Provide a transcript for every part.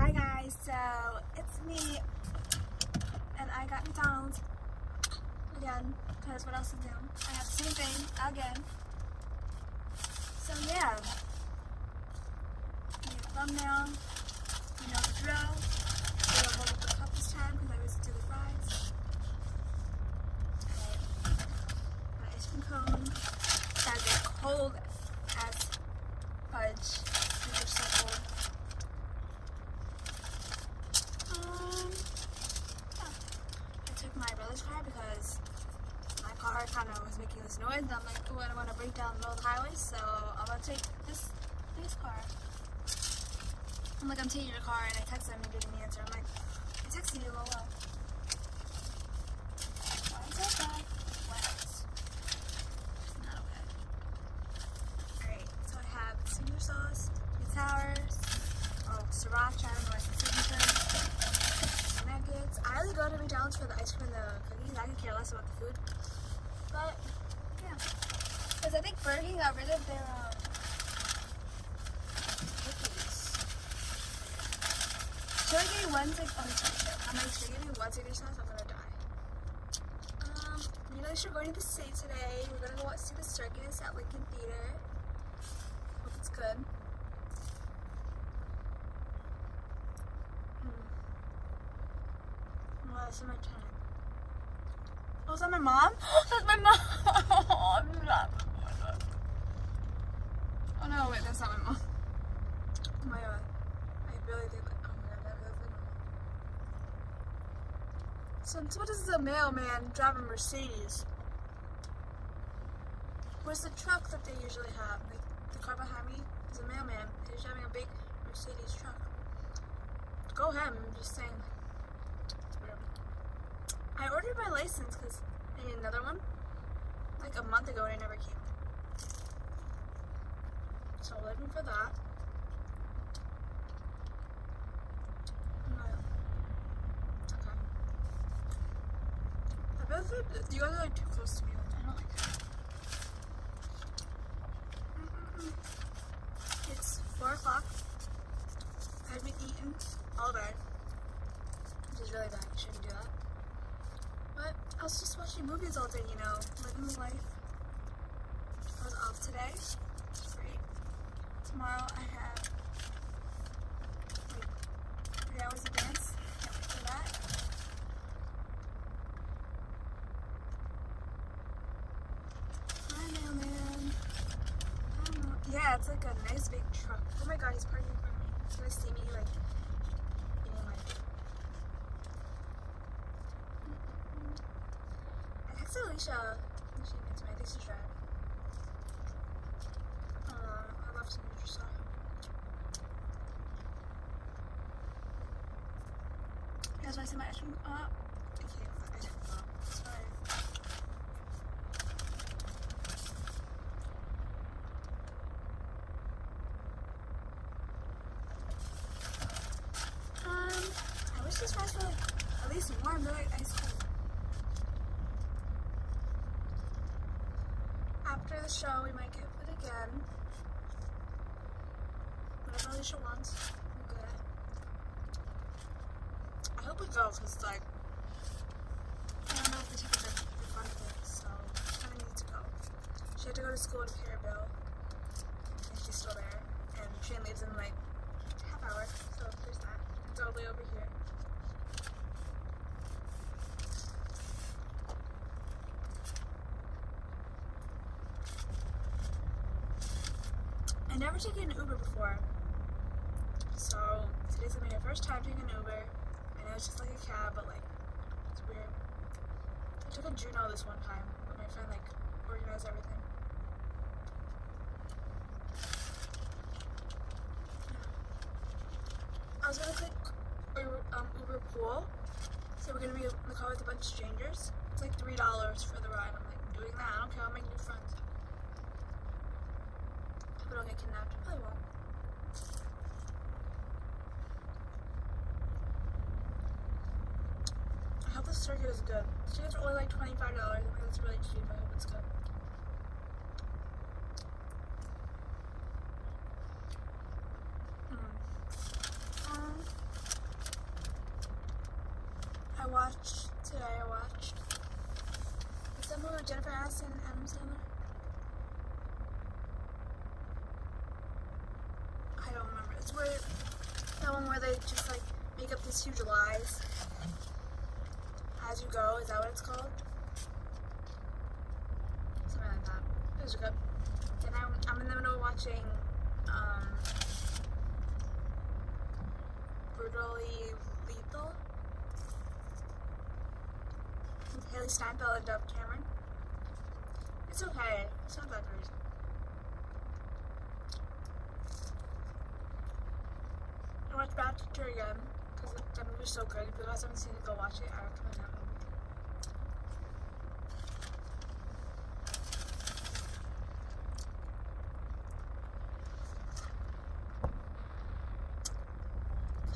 Hi guys, so it's me, and I got McDonald's again, because what else is new? I have the same thing again. So yeah, the thumbnail, you know the drill. I'm gonna hold up the cup this time because I always do the fries. Okay. My ice cream cone that is cold as fudge. These are so cold. I took my brother's car because my car kind of was making this noise, and I'm like, oh, I don't want to break down the middle of the highway, so I'm gonna take this car. I'm like, I'm taking your car, and I texted him and he didn't answer. I'm like, I texted you, lol. Why is that bad? Wet. It's not okay. Alright, so I have Caesar sauce, sweet sours, sriracha, I don't know what's the signature. Nuggets. I only go to McDonald's for the ice cream and the cookies. I could care less about the food. But, yeah. Because I think Burger King got rid of their, cookies. Should I give you one I'm like, should I give you one Caesar sauce? I'm gonna die. You know, we're going to the state today. We're gonna go see the circus at Lincoln Theater. Hope it's good. Well, that's my time. Oh, is that my mom? That's my mom! Oh no, wait, that's not my mom. Oh my god. I really think that. Oh my god, that really think my mom. So, what is the mailman driving a Mercedes? Where's the truck that they usually have? Like, the car behind me is a mailman. He's driving a big Mercedes truck. Go ahead, I'm just saying. I ordered my license because I need another one like a month ago and it never came. So I'm looking for that. Okay. I feel like you guys are like too close to me. Like, I don't like that. It's 4 o'clock. I've been eating all day, which is really bad. I shouldn't do that. But I was just watching movies all day, you know, living the life. I was off today. It's great. Tomorrow I have 3 hours of dance. Can't wait for that. Hi, mailman. I don't know. Yeah, it's like a nice big truck. Oh my god, he's parking in front of me. He's gonna see me like eating my food. Alicia means me. I think she's right. I love some nature stuff. You guys want to see my ice cream? I can't put ice cream up. Sorry. I wish these fries were like at least warm. They're like ice cream. After the show, we might get food again. Whatever Alicia wants, we'll get it. I hope we go, because, like, I don't know if the tickets are refundable, so I kind of need to go. She had to go to school to pay her bill, and she's still there. And train leaves in, like, half hour, so there's that. It's all the way over here. I never taken an Uber before, so today's gonna be my first time taking an Uber. I know it's just like a cab, but like, it's weird. I took a Juno this one time, but my friend like organized everything. I was gonna click Uber Pool, so we're gonna be in the car with a bunch of strangers. It's like $3 for the ride. I'm like, doing that, I don't care, I'll make new friends. But I'll get kidnapped. I probably won't. I hope the circuit is good. The tickets are only like $25. I think that's really cheap. I hope it's good. I watched is that movie with Jennifer Aniston and Adam Sandler? I don't remember. It's where that one where they just like make up these huge lies as you go. Is that what it's called? Something like that. It was good. Then I'm in the middle of watching Brutally Lethal with Haley Steinfeld and Dove Cameron. It's okay. It's not that great. I watched Bad Teacher again because that movie's so good. If you guys haven't seen it, go watch it. I recommend that movie.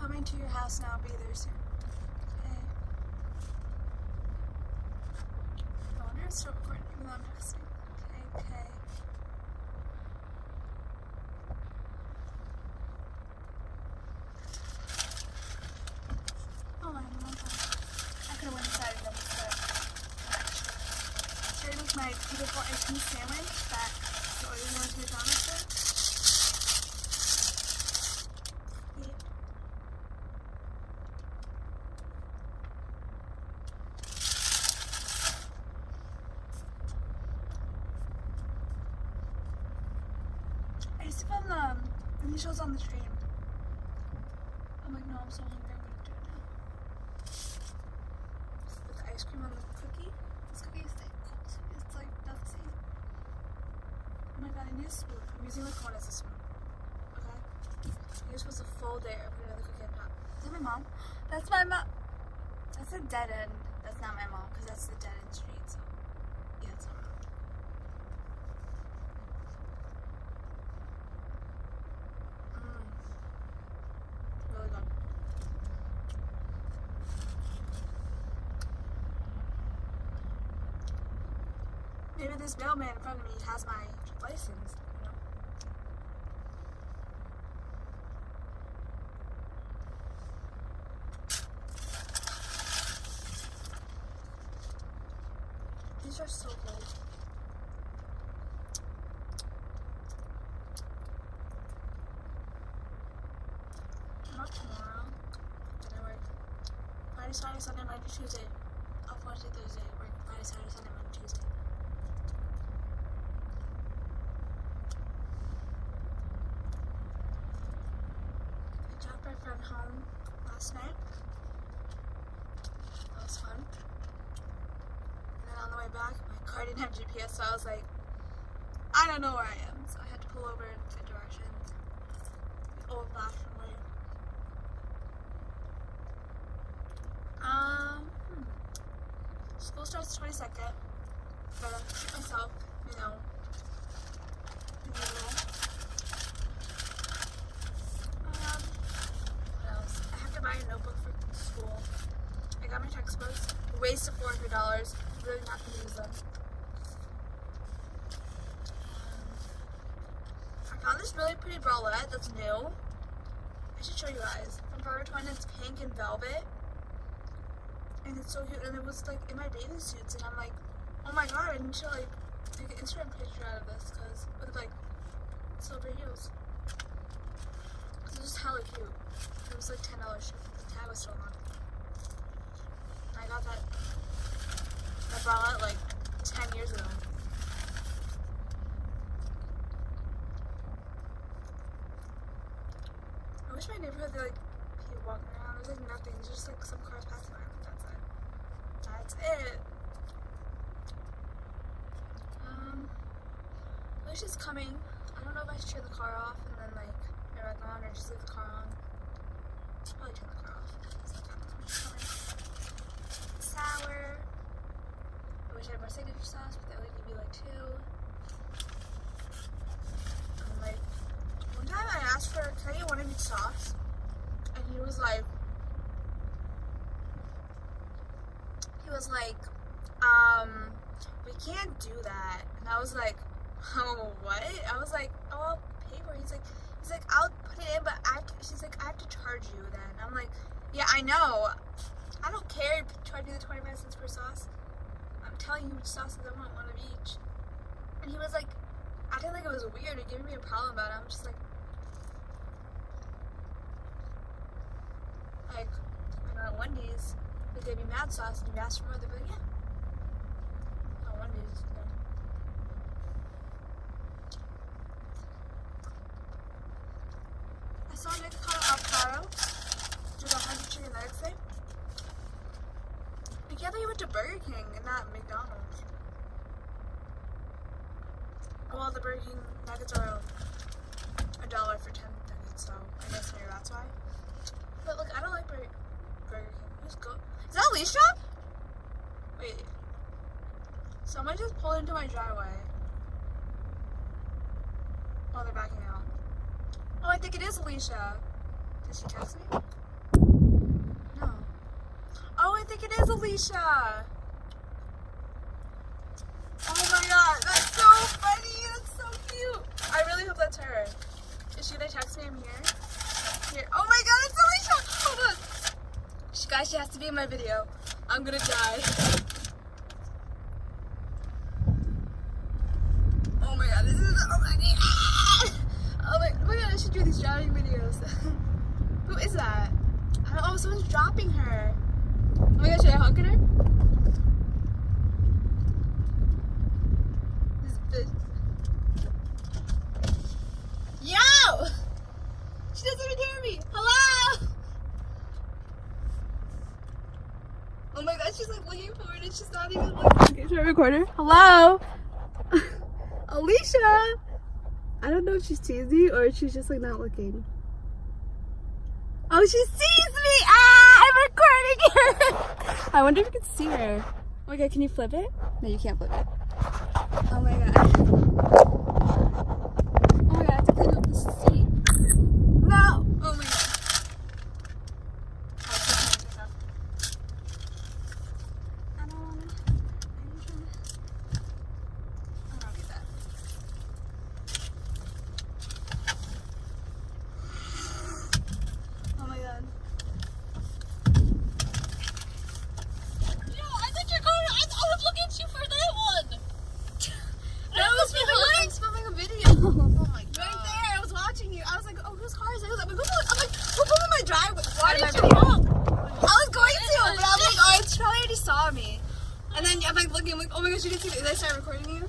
Coming to your house now. Be there soon. Okay. I wonder if it's still recording even though I'm texting. Okay. Oh my god. I could have went inside and done this stuff. Started with my beautiful egg cheese sandwich that the order went to McDonald's with. I used to film the initials on the stream. I'm like, no, I'm so hungry. I'm gonna do it now. With the ice cream on the cookie. This cookie is like cold. It's like nutsy. Oh my god, I need a spoon. I'm using the cone as a spoon. Okay? You're supposed to fold it or put another cookie on top. Is that my mom? That's my mom. That's a dead end. That's not my mom because that's the dead end street. So yeah, it's not my mom. Really good. Maybe this mailman in front of me has my license, you know? These are so good. Not tomorrow. Then I work Friday, Saturday, Sunday, Monday, Tuesday. Off Wednesday, Thursday. Work Friday, Saturday, Sunday, Monday, Tuesday. I dropped my friend home last night. That was fun. And then on the way back, my car didn't have GPS, so I was like, I don't know where I am. So I had to pull over in the direction. The old fashioned way. School starts the 22nd. Gotta treat myself, you know. What else? I have to buy a notebook for school. I got my textbooks. Wasted $400. Really not gonna use them. I found this really pretty bralette that's new. I should show you guys. From Forever 21, it's pink and velvet. And it's so cute, and it was like in my bathing suits, and I'm like, oh my god, I need to like take an Instagram picture out of this, cause with like silver heels. Cause it was just hella cute. It was like $10 shipping. The tag was still on. And I got that bralette like 10 years ago. I wish my neighborhood they like people walking around. There's like nothing. There's just like some cars passing by. That's it. Wish is coming. I don't know if I should turn the car off and then like turn it back on or just leave the car on. I'll probably turn the car off. Sour. I wish I had more signature sauce, but they only give you like 2. And like one time I asked for, can I get one of each sauce? And he was like, we can't do that. And I was like, oh, what? I was like, oh, I'll pay for it. He's like, I'll put it in, but she's like, I have to charge you then. I'm like, yeah, I know. I don't care if you try to do the 25 cents per sauce. I'm telling you which sauces I want, one of each. And he was like, acting like it was weird and giving me a problem about it. I'm just like, when at Wendy's, they gave me mad sauce and you asked for more, they'd be like, yeah. Oh, Wendy's, yeah. I saw Nick call avocado with 100 chicken nuggets today. I can't think he went to Burger King and not McDonald's. Well, the Burger King nuggets are $1 for 10 nuggets, so I guess maybe that's why. But look, I don't like Burger King. Let's go. Is that Alicia? Wait. Someone just pulled into my driveway. Oh, they're backing out. Oh, I think it is Alicia. Did she text me? No. Oh, I think it is Alicia. Oh my god, that's so funny. That's so cute. I really hope that's her. Is she gonna text me I'm here? Here. Oh my god, it's Alicia. Hold on. Guys, she has to be in my video. I'm gonna die. Oh my god, this is so funny. Oh my god, I should do these driving videos. Who is that? I don't know. Oh, someone's dropping her. Oh my god, should I honk at her? This bitch. Yo! She doesn't even hear me. Hello? Oh my god, she's like looking forward and she's not even looking. Okay, should I record her? Hello? Alicia! I don't know if she's teasing or if she's just like not looking. Oh, she sees me! Ah! I'm recording her! I wonder if you can see her. Oh my god, can you flip it? No, you can't flip it. Oh my god. Oh my god, I have to clean up the seat. No! Oh my god. Saw me, and then I'm like looking, I'm like, oh my gosh, you didn't see me. Did I start recording you?